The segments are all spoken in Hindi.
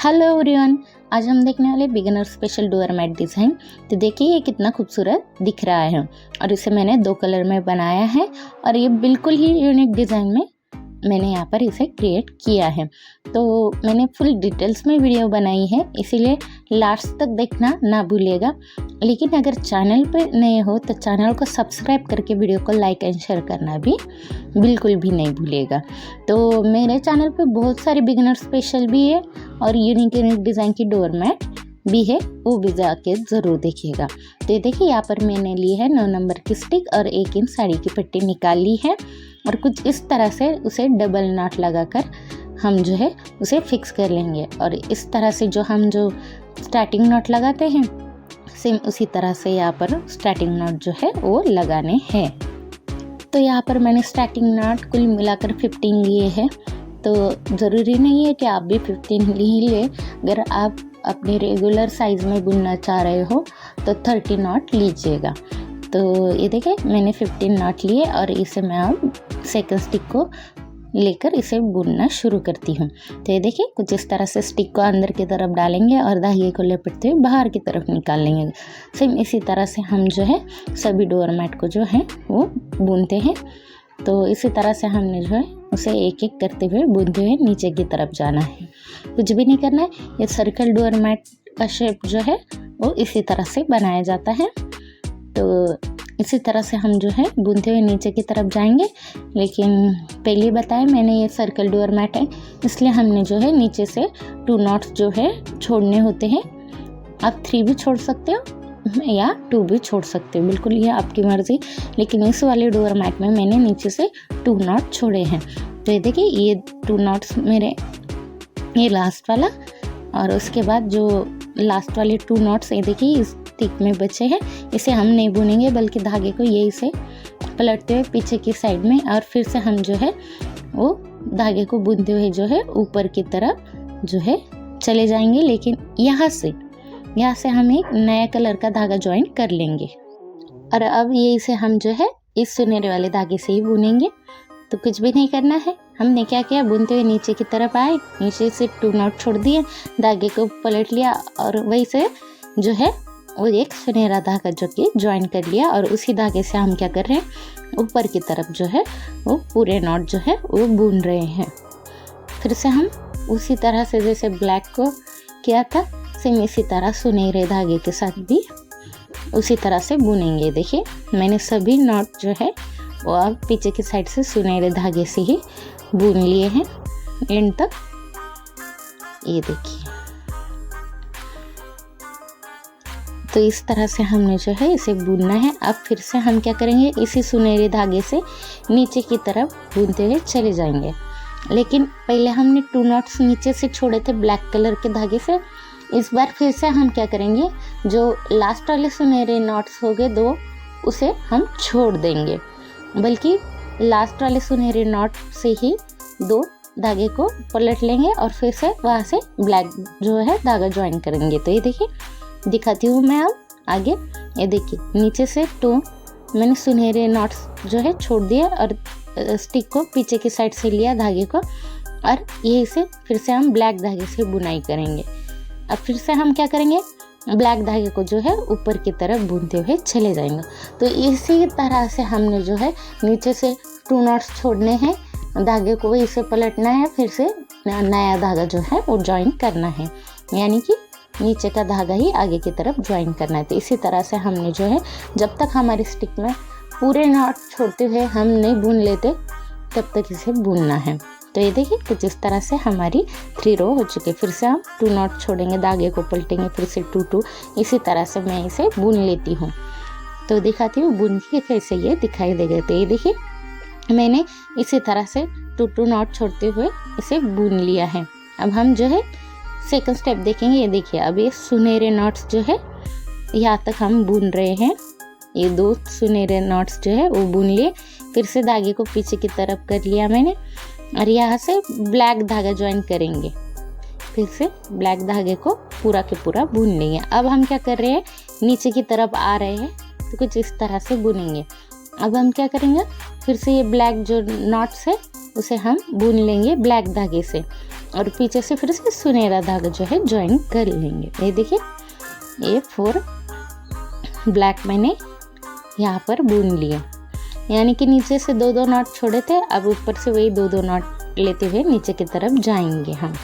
हेलो एवरीवन, आज हम देखने वाले beginner special door mat design. तो देखिए ये कितना खूबसूरत दिख रहा है और इसे मैंने 2 कलर में बनाया है और ये बिल्कुल ही यूनिक डिज़ाइन में मैंने यहाँ पर इसे क्रिएट किया है। तो मैंने फुल डिटेल्स में वीडियो बनाई है, इसीलिए लास्ट तक देखना ना भूलिएगा। लेकिन अगर चैनल पे नए हो तो चैनल को सब्सक्राइब करके वीडियो को लाइक एंड शेयर करना भी बिल्कुल भी नहीं भूलिएगा। तो मेरे चैनल पे बहुत सारे बिगिनर स्पेशल भी है और यूनिक डिज़ाइन की डोर मैट भी है, वो भी जाके ज़रूर देखिएगा। तो ये देखिए यहाँ पर मैंने ली है 9 नंबर की स्टिक और 1 इंच साड़ी की पट्टी निकाल ली है और कुछ इस तरह से उसे डबल नॉट लगाकर हम जो है उसे फिक्स कर लेंगे। और इस तरह से हम जो स्टार्टिंग नॉट लगाते हैं सेम उसी तरह से यहाँ पर स्टार्टिंग नॉट जो है वो लगाने हैं। तो यहाँ पर मैंने स्टार्टिंग नॉट कुल मिलाकर 15 लिए हैं। तो ज़रूरी नहीं है कि आप भी 15 ही ले, अगर आप अपने रेगुलर साइज़ में बुनना चाह रहे हो तो 30 नॉट लीजिएगा। तो ये देखिए मैंने 15 नॉट लिए और इसे मैं अब सेकंड स्टिक को लेकर इसे बुनना शुरू करती हूँ। तो ये देखिए कुछ इस तरह से स्टिक को अंदर की तरफ डालेंगे और धागे को लपेटते हुए बाहर की तरफ निकाल लेंगे। सेम इसी तरह से हम जो है सभी डोर मैट को जो है वो बुनते हैं। तो इसी तरह से हमने जो है उसे एक एक करते हुए बुनते हुए नीचे की तरफ जाना है, कुछ भी नहीं करना है। ये सर्कल डोर मैट का शेप जो है वो इसी तरह से बनाया जाता है। तो इसी तरह से हम जो है बुनते हुए नीचे की तरफ जाएंगे। लेकिन पहले बताया मैंने ये सर्कल डोर मैट है, इसलिए हमने जो है नीचे से 2 नॉट्स जो है छोड़ने होते हैं। आप 3 भी छोड़ सकते हो या 2 भी छोड़ सकते हो, बिल्कुल ये आपकी मर्ज़ी। लेकिन इस वाले डोर मैट में मैंने नीचे से 2 नॉट छोड़े हैं। तो ये देखिए ये 2 नॉट्स मेरे ये लास्ट वाला और उसके बाद जो लास्ट वाले 2 नॉट्स ये देखिए इस स्टिक में बचे हैं। इसे हम नहीं बुनेंगे बल्कि धागे को यही से पलटते हुए पीछे की साइड में और फिर से हम जो है वो धागे को बुनते हुए जो है ऊपर की तरफ जो है चले जाएंगे। लेकिन यहाँ से हम एक नया कलर का धागा ज्वाइन कर लेंगे और अब ये इसे हम जो है इस सुनहरे वाले धागे से ही बुनेंगे। तो कुछ भी नहीं करना है, हमने क्या किया बुनते हुए नीचे की तरफ आए, नीचे से 2 नॉट छोड़ दिए, धागे को पलट लिया और वही से जो है वो एक सुनहरा धागा जो कि ज्वाइन कर लिया। और उसी धागे से हम क्या कर रहे हैं ऊपर की तरफ जो है वो पूरे नॉट जो है वो बुन रहे हैं। फिर से हम उसी तरह से जैसे ब्लैक को किया था सेम इसी तरह सुनहरे धागे के साथ भी उसी तरह से बुनेंगे। देखिए मैंने सभी नॉट जो है वो अब पीछे की साइड से सुनहरे धागे से ही बुन लिए हैं एंड तक। ये देखिए तो इस तरह से हमने जो है इसे बुनना है। अब फिर से हम क्या करेंगे इसी सुनहरे धागे से नीचे की तरफ बुनते हुए चले जाएंगे। लेकिन पहले हमने 2 नॉट्स नीचे से छोड़े थे ब्लैक कलर के धागे से, इस बार फिर से हम क्या करेंगे जो लास्ट वाले सुनहरे नॉट्स हो गए 2 उसे हम छोड़ देंगे, बल्कि लास्ट वाले सुनहरे नॉट से ही 2 धागे को पलट लेंगे और फिर से वहाँ से ब्लैक जो है धागा ज्वाइन करेंगे। तो ये देखिए दिखाती हूँ मैं अब आगे। ये देखिए नीचे से 2 मैंने सुनहरे नॉट्स जो है छोड़ दिया और स्टिक को पीछे की साइड से लिया धागे को और यही से फिर से हम ब्लैक धागे से बुनाई करेंगे। अब फिर से हम क्या करेंगे ब्लैक धागे को जो है ऊपर की तरफ बुनते हुए चले जाएंगे। तो इसी तरह से हमने जो है नीचे से 2 नॉट्स छोड़ने हैं, धागे को इसे पलटना है, फिर से नया धागा जो है वो ज्वाइन करना है, यानी कि नीचे का धागा ही आगे की तरफ ज्वाइन करना है। तो इसी तरह से हमने जो है जब तक हमारी स्टिक में पूरे नॉट छोड़ते हुए हम नहीं बुन लेते तब तक इसे बुनना है। तो ये देखिए कुछ इस तरह से हमारी 3 रो हो चुकी है। फिर से हम 2 नॉट छोड़ेंगे, धागे को पलटेंगे, फिर से 2 इसी तरह से मैं इसे बुन लेती हूँ। तो दिखाती हूँ बुन के कैसे ये दिखाई देगा। तो ये देखिए मैंने इसी तरह से 2 नॉट छोड़ते हुए इसे बुन लिया है। अब हम जो है सेकंड स्टेप देखेंगे। ये देखिए अब ये सुनहरे नॉट्स जो है यहाँ तक हम बुन रहे हैं, ये 2 सुनहरे नॉट्स जो है वो बुन लिए। फिर से धागे को पीछे की तरफ कर लिया मैंने और यहाँ से ब्लैक धागा ज्वाइन करेंगे, फिर से ब्लैक धागे को पूरा के पूरा बुन लेंगे। अब हम क्या कर रहे हैं नीचे की तरफ आ रहे हैं तो कुछ इस तरह से बुनेंगे। अब हम क्या करेंगे फिर से ये ब्लैक जो नॉट्स है उसे हम बुन लेंगे ब्लैक धागे से और पीछे से फिर से सुनहरा धागा जो है ज्वाइन कर लेंगे। ये देखिए ये 4 ब्लैक मैंने यहाँ पर बुन लिया, यानी कि नीचे से 2-2 नॉट छोड़े थे, अब ऊपर से वही 2-2 नॉट लेते हुए नीचे की तरफ जाएंगे हम।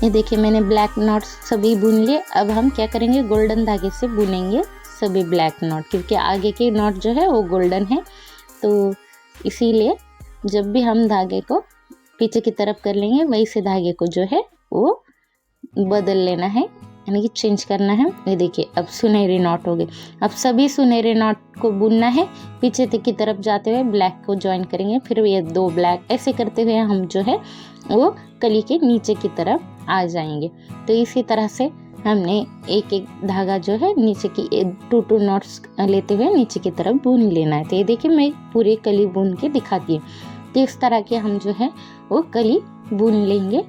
ये देखिए मैंने ब्लैक नॉट सभी बुन लिए। अब हम क्या करेंगे, गोल्डन धागे से बुनेंगे सभी ब्लैक नॉट, क्योंकि आगे के नॉट जो है वो गोल्डन है, तो इसीलिए जब भी हम धागे को पीछे की तरफ कर लेंगे वही से धागे को जो है वो बदल लेना है, यानी कि चेंज करना है। ये देखिए अब सुनहरी नॉट हो गए। अब सभी सुनहरे नॉट को बुनना है, पीछे की तरफ जाते हुए ब्लैक को ज्वाइन करेंगे, फिर ये 2 ब्लैक, ऐसे करते हुए हम जो है वो कली के नीचे की तरफ आ जाएंगे। तो इसी तरह से हमने एक एक धागा जो है नीचे की 2-2 नॉट्स लेते हुए नीचे की तरफ बुन लेना है। तो ये देखिए मैं पूरी कली बुन के दिखाती हूँ। तो इस तरह के हम जो है वो कली बुन लेंगे।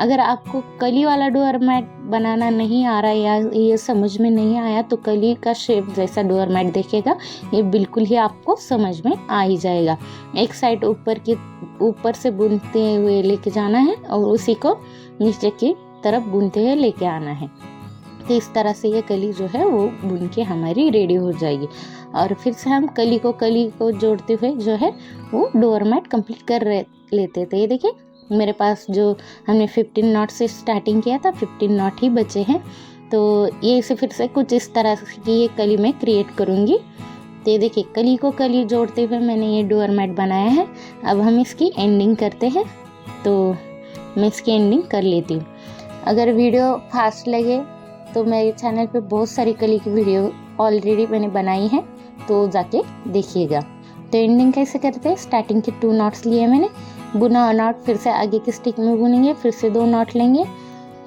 अगर आपको कली वाला डोर मैट बनाना नहीं आ रहा है या ये समझ में नहीं आया, तो कली का शेप जैसा डोर मैट देखेगा ये बिल्कुल ही आपको समझ में आ ही जाएगा। एक साइड ऊपर से बुनते हुए लेके जाना है और उसी को नीचे की तरफ बुनते हुए लेके आना है। तो इस तरह से ये कली जो है वो बुन के हमारी रेडी हो जाएगी। और फिर से हम कली को जोड़ते हुए जो है वो डोर मैट कंप्लीट कर लेते थे। ये देखिए मेरे पास जो हमने 15 नॉट से स्टार्टिंग किया था 15 नॉट ही बचे हैं। तो ये इसे फिर से कुछ इस तरह की ये कली मैं क्रिएट करूँगी। तो ये देखिए कली जोड़ते हुए मैंने ये डोर मैट बनाया है। अब हम इसकी एंडिंग करते हैं, तो मैं इसकी एंडिंग कर लेती हूँ। अगर वीडियो फास्ट लगे तो मेरे चैनल पे बहुत सारी कली की वीडियो ऑलरेडी मैंने बनाई है, तो जाके देखिएगा। तो एंडिंग कैसे करते हैं, स्टार्टिंग के 2 नॉट्स लिए मैंने, बुना नॉट, फिर से आगे की स्टिक में बुनेंगे, फिर से 2 नॉट लेंगे,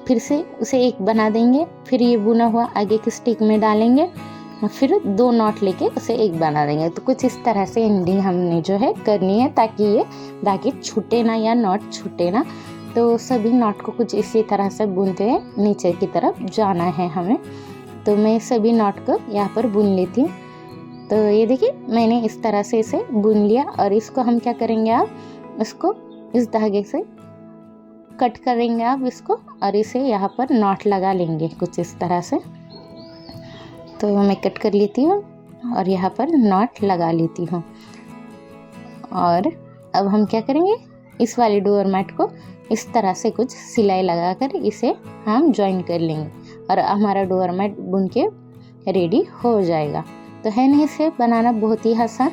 फिर से उसे एक बना देंगे, फिर ये बुना हुआ आगे की स्टिक में डालेंगे, फिर 2 नॉट लेके उसे एक बना देंगे। तो कुछ इस तरह से एंडिंग हमने जो है करनी है, ताकि ये धागे छूटे ना या नॉट छूटे ना। तो सभी नॉट को कुछ इसी तरह से बुनते हुए नीचे की तरफ जाना है हमें। तो मैं सभी नॉट को यहाँ पर बुन लेती हूँ। तो ये देखिए मैंने इस तरह से इसे बुन लिया। और इसको हम क्या करेंगे, आप इसको इस धागे से कट करेंगे आप इसको, और इसे यहाँ पर नॉट लगा लेंगे कुछ इस तरह से। तो मैं कट कर लेती हूँ और यहाँ पर नॉट लगा लेती हूँ। और अब हम क्या करेंगे, इस वाले डोर मैट को इस तरह से कुछ सिलाई लगाकर इसे हम ज्वाइन कर लेंगे और हमारा डोर मैट बुन के रेडी हो जाएगा। तो है नहीं, इसे बनाना बहुत ही आसान।